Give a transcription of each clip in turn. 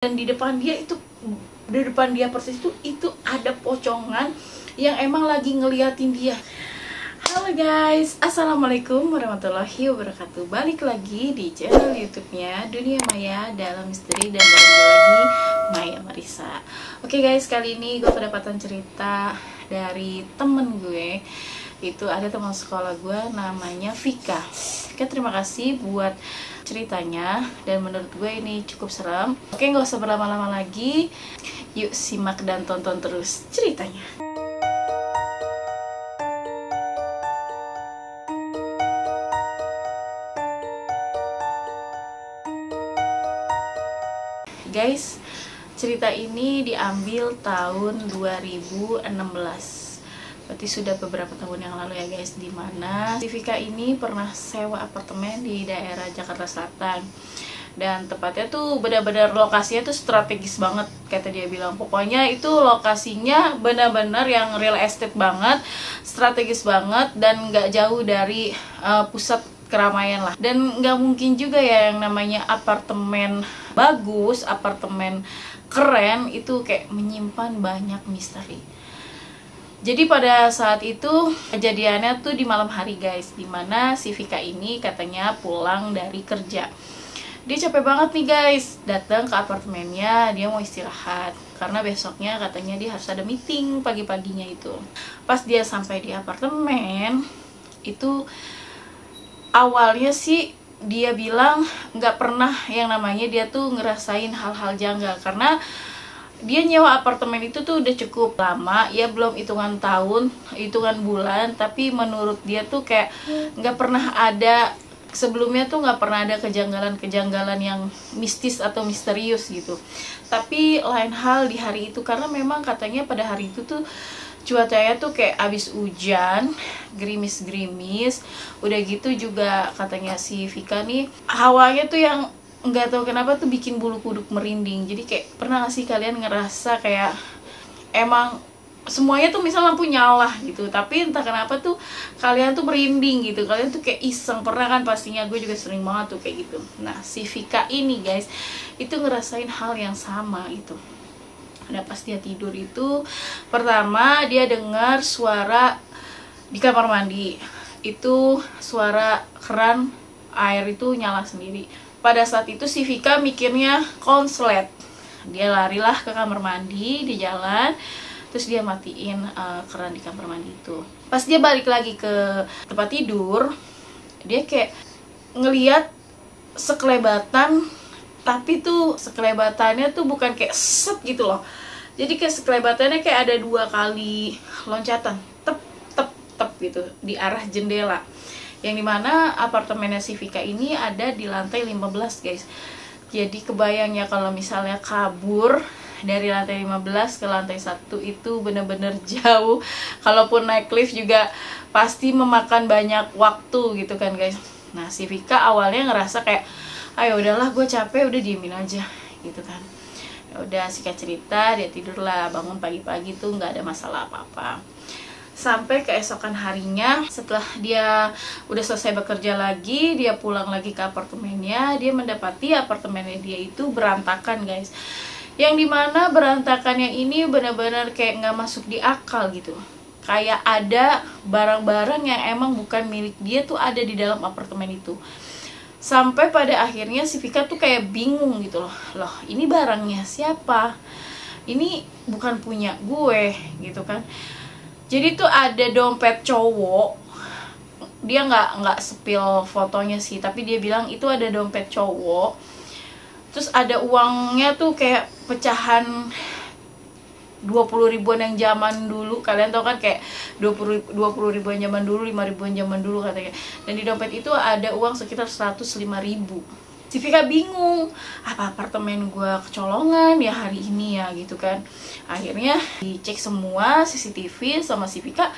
Dan di depan dia persis itu ada pocongan yang emang lagi ngeliatin dia. Halo guys, assalamualaikum warahmatullahi wabarakatuh. Balik lagi di channel YouTube-nya Dunia Maya Dalam Misteri, dan bareng gue lagi Maya Marissa. Oke guys, kali ini gue kedapatan cerita dari temen gue. Itu ada teman sekolah gue namanya Vika. Oke, terima kasih buat ceritanya, dan menurut gue ini cukup serem. Oke, nggak usah berlama-lama lagi, yuk simak dan tonton terus ceritanya. Guys, cerita ini diambil tahun 2016. Berarti sudah beberapa tahun yang lalu ya guys, dimana si Vika ini pernah sewa apartemen di daerah Jakarta Selatan. Dan tepatnya tuh benar-benar lokasinya tuh strategis banget, kata dia bilang. Pokoknya itu lokasinya benar-benar yang real estate banget, strategis banget, dan nggak jauh dari pusat keramaian lah. Dan nggak mungkin juga ya yang namanya apartemen bagus, apartemen keren itu kayak menyimpan banyak misteri. Jadi pada saat itu kejadiannya tuh di malam hari guys, dimana si Vika ini katanya pulang dari kerja. Dia capek banget nih guys, datang ke apartemennya, dia mau istirahat karena besoknya katanya dia harus ada meeting pagi-paginya itu. Pas dia sampai di apartemen itu, awalnya sih dia bilang nggak pernah yang namanya dia tuh ngerasain hal-hal janggal, karena dia nyewa apartemen itu tuh udah cukup lama ya, belum hitungan tahun, hitungan bulan, tapi menurut dia tuh kayak nggak pernah ada sebelumnya tuh, nggak pernah ada kejanggalan-kejanggalan yang mistis atau misterius gitu. Tapi lain hal di hari itu, karena memang katanya pada hari itu tuh cuacanya tuh kayak abis hujan, gerimis-gerimis, udah gitu juga katanya si Vika nih hawanya tuh yang nggak tahu kenapa tuh bikin bulu kuduk merinding. Jadi kayak pernah gak sih kalian ngerasa kayak emang semuanya tuh misal lampu nyala gitu, tapi entah kenapa tuh kalian tuh merinding gitu, kalian tuh kayak iseng. Pernah kan pastinya, gue juga sering banget tuh kayak gitu. Nah si Vika ini guys itu ngerasain hal yang sama itu. Nah pas dia tidur itu, pertama dia dengar suara di kamar mandi, itu suara keran air itu nyala sendiri. Pada saat itu si Vika mikirnya konslet. Dia larilah ke kamar mandi di jalan, terus dia matiin keran di kamar mandi itu. Pas dia balik lagi ke tempat tidur, dia kayak ngeliat sekelebatan, tapi tuh sekelebatannya tuh bukan kayak set gitu loh. Jadi kayak sekelebatannya kayak ada 2 kali loncatan, tep tep tep gitu di arah jendela. Yang dimana apartemennya si Vika ini ada di lantai 15 guys. Jadi kebayang ya kalau misalnya kabur dari lantai 15 ke lantai 1 itu bener-bener jauh. Kalaupun naik lift juga pasti memakan banyak waktu gitu kan guys. Nah si Vika awalnya ngerasa kayak, ayo udahlah gue capek, udah diemin aja gitu kan. Ya udah singkat cerita dia tidurlah, bangun pagi-pagi tuh nggak ada masalah apa-apa. Sampai keesokan harinya, setelah dia udah selesai bekerja lagi, dia pulang lagi ke apartemennya, dia mendapati apartemennya dia itu berantakan guys. Yang dimana berantakannya ini benar-benar kayak nggak masuk di akal gitu. Kayak ada barang-barang yang emang bukan milik dia tuh ada di dalam apartemen itu. Sampai pada akhirnya si Vika tuh kayak bingung gitu loh. Loh ini barangnya siapa? Ini bukan punya gue gitu kan. Jadi tuh ada dompet cowok, dia nggak sepil fotonya sih, tapi dia bilang itu ada dompet cowok. Terus ada uangnya tuh kayak pecahan 20 ribuan yang zaman dulu, kalian tau kan kayak 20 ribuan zaman dulu, 5 ribuan zaman dulu katanya. Dan di dompet itu ada uang sekitar 105 ribu. Si Vika bingung, apa apartemen gue kecolongan ya hari ini ya gitu kan. Akhirnya dicek semua CCTV sama si Vika,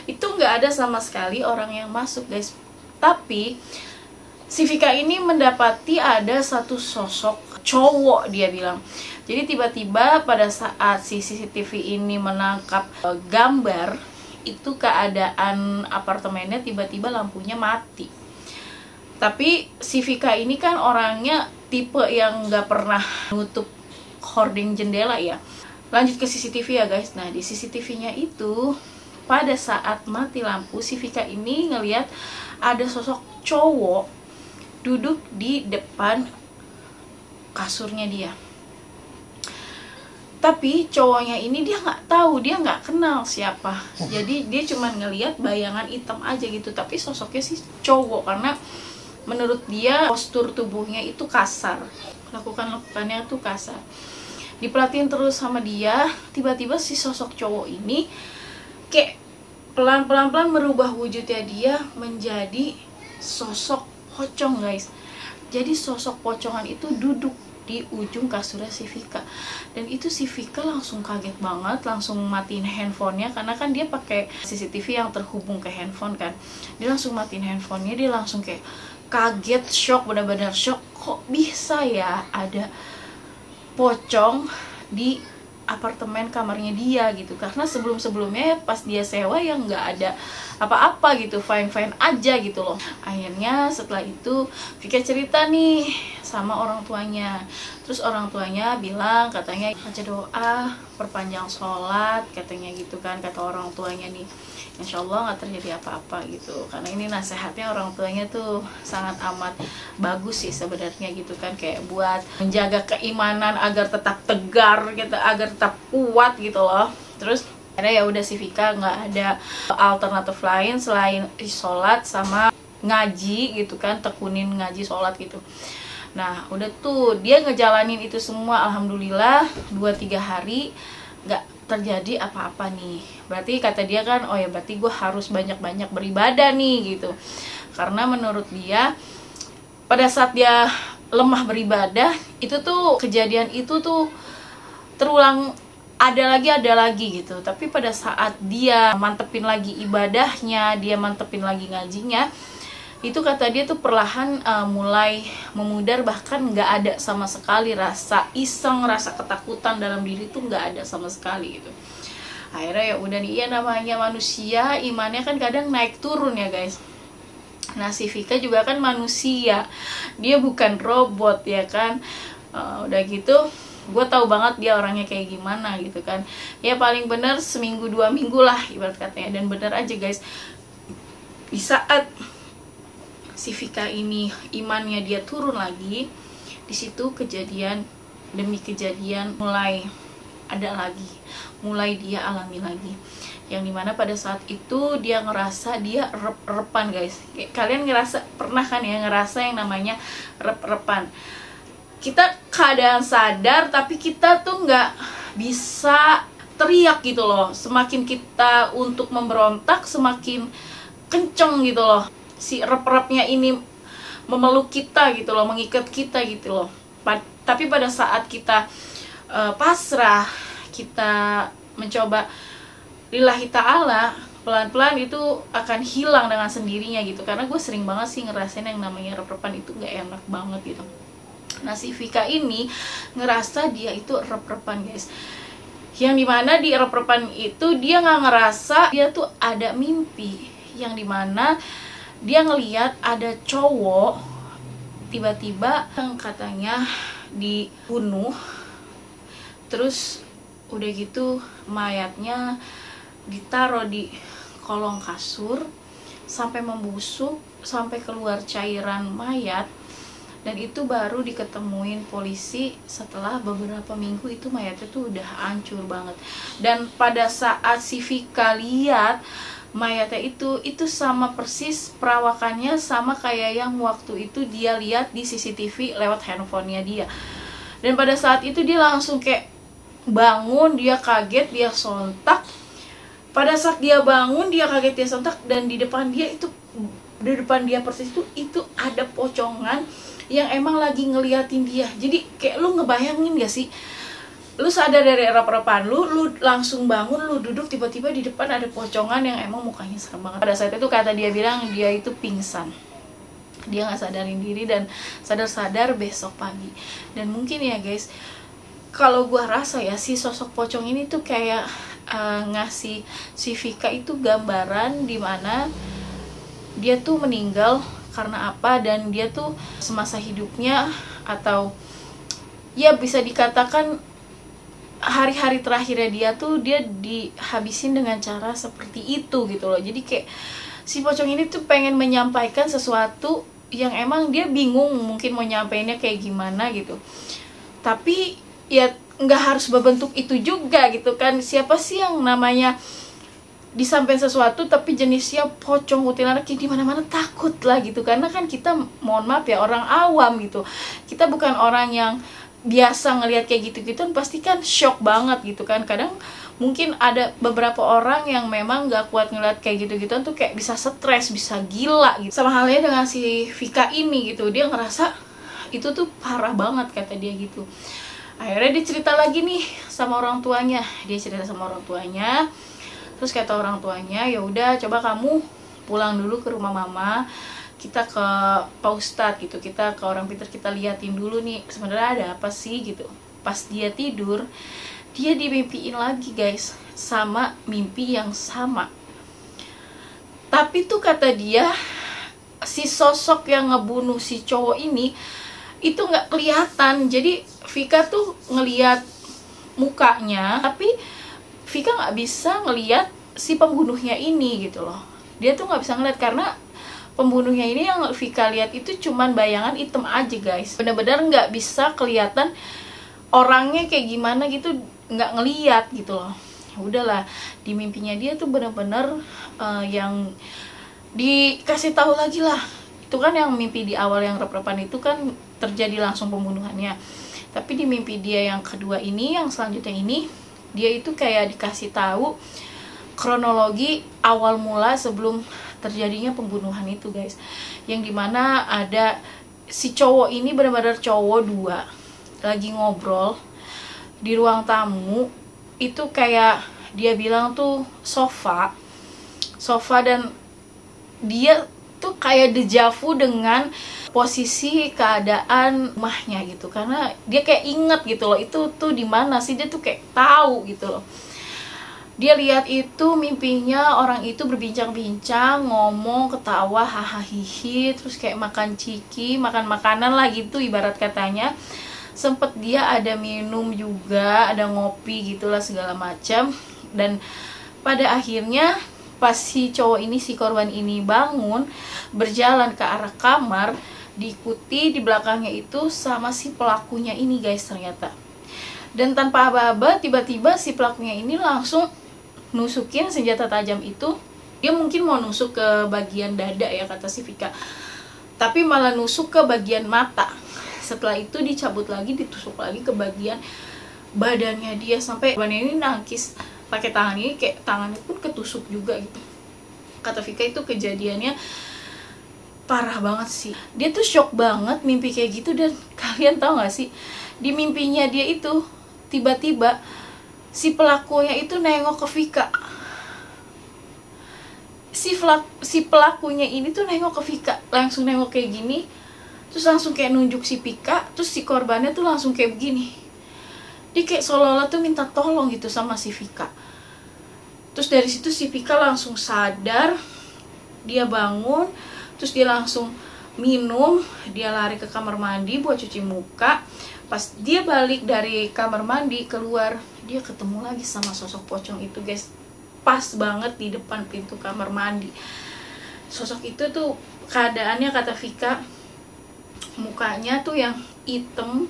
itu nggak ada sama sekali orang yang masuk guys. Tapi si Vika ini mendapati ada satu sosok cowok, dia bilang. Jadi tiba-tiba pada saat si CCTV ini menangkap gambar, itu keadaan apartemennya tiba-tiba lampunya mati. Tapi si Vika ini kan orangnya tipe yang nggak pernah nutup hording jendela ya. Lanjut ke CCTV ya guys. Nah di CCTV-nya itu pada saat mati lampu, si Vika ini ngelihat ada sosok cowok duduk di depan kasurnya dia. Tapi cowoknya ini dia nggak tahu, dia nggak kenal siapa. Jadi dia cuma ngelihat bayangan hitam aja gitu. Tapi sosoknya sih cowok, karena menurut dia postur tubuhnya itu kasar, lakukannya tuh kasar. Diperhatiin terus sama dia, tiba-tiba si sosok cowok ini kayak pelan-pelan merubah wujudnya dia menjadi sosok pocong guys. Jadi sosok pocongan itu duduk di ujung kasurnya si Vika. Dan itu si Vika langsung kaget banget, langsung matiin handphonenya, karena kan dia pakai CCTV yang terhubung ke handphone kan. Dia langsung matiin handphonenya, dia langsung kayak kaget, shock, benar-benar shock. Kok bisa ya ada pocong di apartemen kamarnya dia gitu. Karena sebelum-sebelumnya pas dia sewa yang nggak ada apa-apa gitu, fine-fine aja gitu loh. Akhirnya setelah itu Vika cerita nih sama orang tuanya. Terus orang tuanya bilang katanya baca doa, perpanjang sholat katanya gitu kan, kata orang tuanya nih. Insya Allah nggak terjadi apa-apa gitu. Karena ini nasihatnya orang tuanya tuh sangat amat bagus sih sebenarnya gitu kan, kayak buat menjaga keimanan agar tetap tegar gitu, agar tetap kuat gitu loh. Terus karena ya udah si Vika nggak ada alternatif lain selain sholat sama ngaji gitu kan, tekunin ngaji sholat gitu. Nah udah tuh dia ngejalanin itu semua, alhamdulillah 2-3 hari nggak terjadi apa-apa nih. Berarti kata dia kan, oh ya berarti gue harus banyak-banyak beribadah nih gitu. Karena menurut dia pada saat dia lemah beribadah, itu tuh kejadian itu tuh terulang, ada lagi gitu. Tapi pada saat dia mantepin lagi ibadahnya, dia mantepin lagi ngajinya, itu kata dia tuh perlahan mulai memudar, bahkan nggak ada sama sekali rasa iseng, rasa ketakutan dalam diri tuh nggak ada sama sekali gitu. Akhirnya ya udah nih, ya namanya manusia, imannya kan kadang naik turun ya guys. Nah si Vika juga kan manusia, dia bukan robot ya kan. Udah gitu gue tahu banget dia orangnya kayak gimana gitu kan. Ya paling bener seminggu 2 minggu lah ibarat katanya. Dan bener aja guys, di saat si Vika ini imannya dia turun lagi, di situ kejadian demi kejadian mulai ada lagi, mulai dia alami lagi. Yang dimana pada saat itu dia ngerasa dia rep-repan guys. Kalian ngerasa, pernah kan ya ngerasa yang namanya rep-repan? Kita keadaan sadar tapi kita tuh nggak bisa teriak gitu loh. Semakin kita untuk memberontak semakin kenceng gitu loh. Si rep-repnya ini memeluk kita gitu loh, mengikat kita gitu loh. Tapi pada saat kita pasrah, kita mencoba lillahi ta'ala, pelan-pelan itu akan hilang dengan sendirinya gitu. Karena gue sering banget sih ngerasain yang namanya rep-repan itu gak enak banget gitu. Nah si Vika ini ngerasa dia itu rep-repan guys. Yang dimana di rep-repan itu dia gak ngerasa dia tuh ada mimpi. Yang dimana dia ngeliat ada cowok tiba-tiba yang katanya dibunuh, terus udah gitu mayatnya ditaruh di kolong kasur sampai membusuk, sampai keluar cairan mayat. Dan itu baru diketemuin polisi setelah beberapa minggu, itu mayatnya tuh udah hancur banget. Dan pada saat si Vika lihat mayatnya itu sama persis perawakannya, sama kayak yang waktu itu dia lihat di CCTV lewat handphonenya dia. Dan pada saat itu dia langsung kayak bangun, dia kaget, dia sontak. Pada saat dia bangun, dia kaget, dia sontak, dan di depan dia persis itu ada pocongan yang emang lagi ngeliatin dia. Jadi kayak lu ngebayangin gak sih, lu sadar dari rep-repan lu langsung bangun, lu duduk, tiba-tiba di depan ada pocongan yang emang mukanya serem banget. Pada saat itu kata dia bilang dia itu pingsan, dia nggak sadarin diri dan sadar-sadar besok pagi. Dan mungkin ya guys, kalau gua rasa ya si sosok pocong ini tuh kayak ngasih si Vika itu gambaran dimana dia tuh meninggal karena apa, dan dia tuh semasa hidupnya atau ya bisa dikatakan hari-hari terakhirnya dia tuh dia dihabisin dengan cara seperti itu gitu loh. Jadi kayak si pocong ini tuh pengen menyampaikan sesuatu yang emang dia bingung mungkin mau nyampeinnya kayak gimana gitu. Tapi ya nggak harus berbentuk itu juga gitu kan. Siapa sih yang namanya disampaikan sesuatu tapi jenisnya pocong kuntilanak di mana-mana, takut lah gitu. Karena kan kita mohon maaf ya orang awam gitu, kita bukan orang yang biasa ngelihat kayak gitu-gitu, pasti kan shock banget gitu kan. Kadang mungkin ada beberapa orang yang memang gak kuat ngeliat kayak gitu-gitu tuh kayak bisa stres, bisa gila gitu. Sama halnya dengan si Vika ini gitu, dia ngerasa itu tuh parah banget kata dia gitu. Akhirnya dia cerita lagi nih sama orang tuanya, terus kata orang tuanya, ya udah coba kamu pulang dulu ke rumah mama, kita ke Pak Ustadz gitu, kita ke orang pintar, kita liatin dulu nih sebenarnya ada apa sih gitu. Pas dia tidur, dia dimimpiin lagi guys, sama mimpi yang sama. Tapi tuh kata dia, si sosok yang ngebunuh si cowok ini itu nggak kelihatan. Jadi Vika tuh ngeliat mukanya, tapi Vika nggak bisa ngeliat si pembunuhnya ini gitu loh. Dia tuh nggak bisa ngeliat karena pembunuhnya ini yang Vika lihat itu cuman bayangan hitam aja guys. Bener-bener nggak bisa kelihatan orangnya kayak gimana gitu, nggak ngeliat gitu loh. Udahlah, di mimpinya dia tuh bener-bener yang dikasih tahu lagi lah. Itu kan yang mimpi di awal yang rep-repan itu kan terjadi langsung pembunuhannya. Tapi di mimpi dia yang kedua ini, yang selanjutnya ini, dia itu kayak dikasih tahu kronologi awal mula sebelum terjadinya pembunuhan itu guys. Yang dimana ada si cowok ini benar-benar cowok dua lagi ngobrol di ruang tamu. Itu kayak dia bilang tuh sofa dan dia tuh kayak dejavu dengan posisi keadaan rumahnya gitu, karena dia kayak inget gitu loh, itu tuh di mana sih, dia tuh kayak tahu gitu loh. Dia lihat itu mimpinya orang itu berbincang-bincang, ngomong, ketawa, hahaha hihi, terus kayak makan ciki, makan makanan lah gitu ibarat katanya. Sempet dia ada minum juga, ada ngopi gitulah segala macam. Dan pada akhirnya pas si cowok ini, si korban ini bangun berjalan ke arah kamar, diikuti di belakangnya itu sama si pelakunya ini guys ternyata. Dan tanpa aba-aba tiba-tiba si pelakunya ini langsung nusukin senjata tajam itu. Dia mungkin mau nusuk ke bagian dada ya kata si Vika, tapi malah nusuk ke bagian mata. Setelah itu dicabut lagi, ditusuk lagi ke bagian badannya dia, sampai korban ini nangkis pakai tangan ini, kayak tangannya pun ketusuk juga gitu. Kata Vika itu kejadiannya parah banget sih. Dia tuh shock banget mimpi kayak gitu. Dan kalian tahu gak sih, di mimpinya dia itu tiba-tiba si pelakunya itu nengok ke Vika. Si pelakunya ini tuh nengok ke Vika, langsung nengok kayak gini, terus langsung kayak nunjuk si Vika, terus si korbannya tuh langsung kayak begini. Dia kayak seolah-olah tuh minta tolong gitu sama si Vika. Terus dari situ si Vika langsung sadar, dia bangun, terus dia langsung minum, dia lari ke kamar mandi buat cuci muka. Pas dia balik dari kamar mandi keluar, dia ketemu lagi sama sosok pocong itu guys, pas banget di depan pintu kamar mandi. Sosok itu tuh keadaannya kata Vika, mukanya tuh yang hitam,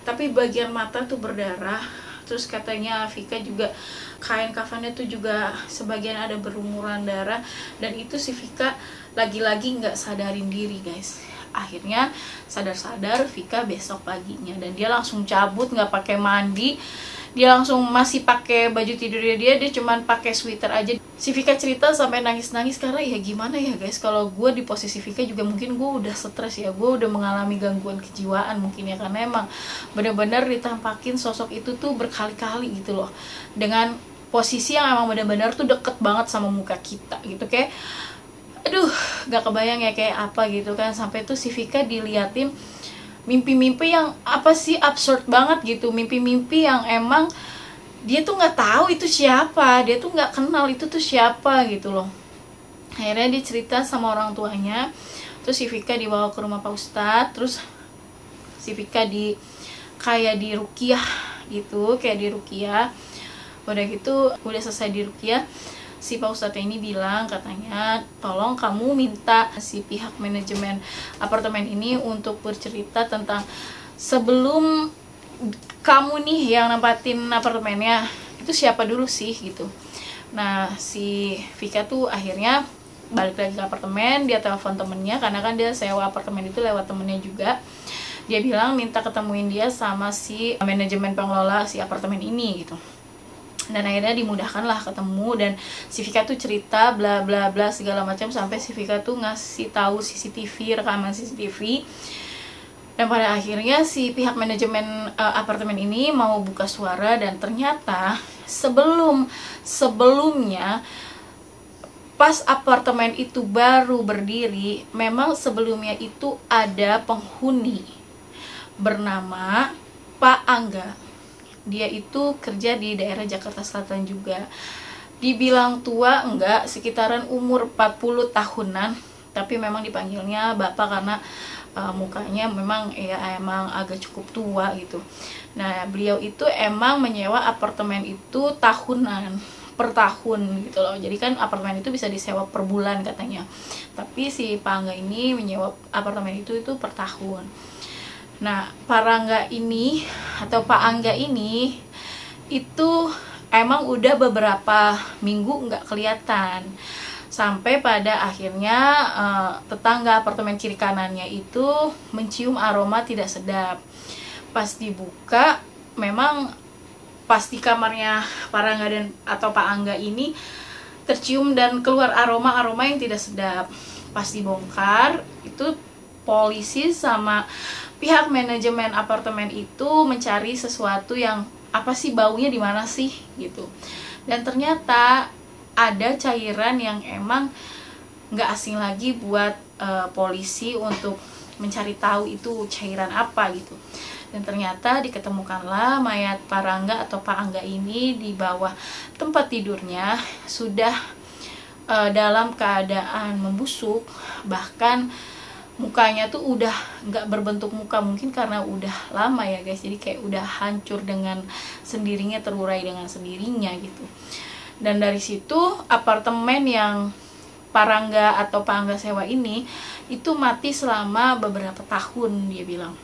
tapi bagian mata tuh berdarah. Terus katanya Vika juga kain kafannya tuh juga sebagian ada berlumuran darah. Dan itu si Vika lagi-lagi nggak sadarin diri guys. Akhirnya sadar-sadar Vika besok paginya, dan dia langsung cabut, nggak pakai mandi. Dia langsung masih pakai baju tidurnya dia cuman pakai sweater aja. Si Vika cerita sampai nangis-nangis karena ya gimana ya guys, kalau gue di posisi Vika juga mungkin gue udah stres ya, gue udah mengalami gangguan kejiwaan mungkin ya, karena emang bener-bener ditampakin sosok itu tuh berkali-kali gitu loh, dengan posisi yang emang bener-bener tuh deket banget sama muka kita gitu. Kayak aduh gak kebayang ya kayak apa gitu kan. Sampai tuh si Vika diliatin mimpi-mimpi yang apa sih, absurd banget gitu. Mimpi-mimpi yang emang dia tuh nggak tahu itu siapa, dia tuh nggak kenal itu tuh siapa gitu loh. Akhirnya dia cerita sama orang tuanya, terus si Vika dibawa ke rumah Pak Ustadz. Terus si Vika kayak di ruqyah gitu, kayak di ruqyah. Udah gitu, udah selesai di ruqyah, si Pak Ustadz ini bilang, katanya tolong kamu minta si pihak manajemen apartemen ini untuk bercerita tentang sebelum kamu nih yang nempatin apartemennya itu siapa dulu sih gitu. Nah si Vika tuh akhirnya balik lagi ke apartemen, dia telepon temennya karena kan dia sewa apartemen itu lewat temennya juga. Dia bilang minta ketemuin dia sama si manajemen pengelola si apartemen ini gitu. Dan akhirnya dimudahkan lah ketemu, dan si Vika tuh cerita bla bla bla segala macam sampai si Vika tuh ngasih tahu CCTV, rekaman CCTV. Dan pada akhirnya si pihak manajemen apartemen ini mau buka suara, dan ternyata sebelumnya pas apartemen itu baru berdiri, memang sebelumnya itu ada penghuni bernama Pak Angga. Dia itu kerja di daerah Jakarta Selatan juga. Dibilang tua enggak, sekitaran umur 40 tahunan, tapi memang dipanggilnya Bapak karena mukanya memang ya emang agak cukup tua gitu. Nah, beliau itu emang menyewa apartemen itu tahunan, per tahun gitu loh. Jadi kan apartemen itu bisa disewa per bulan katanya. Tapi si Pak Angga ini menyewa apartemen itu per tahun. Nah, Pak Rangga ini atau Pak Angga ini itu emang udah beberapa minggu nggak kelihatan, sampai pada akhirnya tetangga apartemen kiri kanannya itu mencium aroma tidak sedap. Pas dibuka, memang pas di kamarnya Pak Rangga dan atau Pak Angga ini tercium dan keluar aroma yang tidak sedap. Pas dibongkar, itu polisi sama pihak manajemen apartemen itu mencari sesuatu yang apa sih, baunya di mana sih gitu. Dan ternyata ada cairan yang emang nggak asing lagi buat polisi untuk mencari tahu itu cairan apa gitu. Dan ternyata diketemukanlah mayat Pak Rangga atau Pak Angga ini di bawah tempat tidurnya, sudah dalam keadaan membusuk, bahkan mukanya tuh udah nggak berbentuk muka, mungkin karena udah lama ya guys, jadi kayak udah hancur dengan sendirinya, terurai dengan sendirinya gitu. Dan dari situ apartemen yang Pak Rangga atau Pak Angga sewa ini itu mati selama beberapa tahun, dia bilang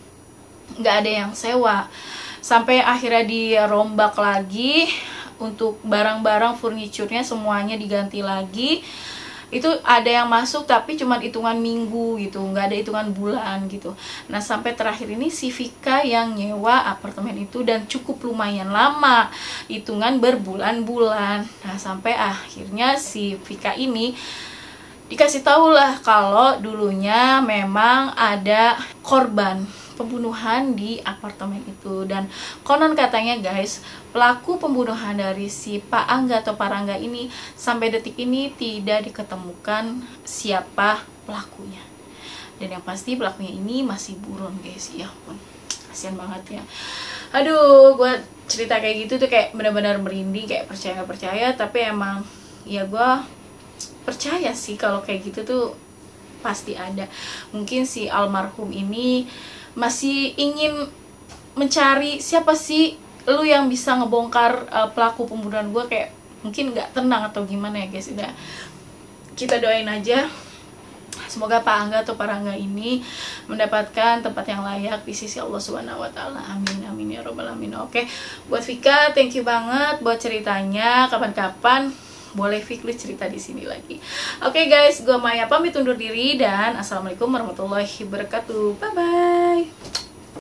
nggak ada yang sewa, sampai akhirnya dirombak lagi untuk barang-barang furniturnya semuanya diganti lagi. Itu ada yang masuk tapi cuma hitungan minggu gitu, nggak ada hitungan bulan gitu. Nah sampai terakhir ini si Vika yang nyewa apartemen itu, dan cukup lumayan lama, hitungan berbulan-bulan. Nah sampai akhirnya si Vika ini dikasih tahu lah kalau dulunya memang ada korban pembunuhan di apartemen itu. Dan konon katanya guys, pelaku pembunuhan dari si Pak Angga atau Pak Rangga ini sampai detik ini tidak diketemukan siapa pelakunya. Dan yang pasti pelakunya ini masih buron guys. Ya ampun, kasian banget ya. Aduh, gue cerita kayak gitu tuh kayak benar-benar merinding, kayak percaya nggak percaya. Tapi emang ya gue percaya sih kalau kayak gitu tuh pasti ada. Mungkin si almarhum ini masih ingin mencari siapa sih lu yang bisa ngebongkar pelaku pembunuhan gue, kayak mungkin nggak tenang atau gimana ya guys. Udah, kita doain aja semoga Pak Angga atau Pak Rangga ini mendapatkan tempat yang layak di sisi Allah Subhanahu wa taala. Amin amin ya robbal alamin. Oke, buat Vika thank you banget buat ceritanya. Kapan-kapan boleh Fikri cerita di sini lagi. Oke guys, gue Maya pamit undur diri dan assalamualaikum warahmatullahi wabarakatuh. Bye bye.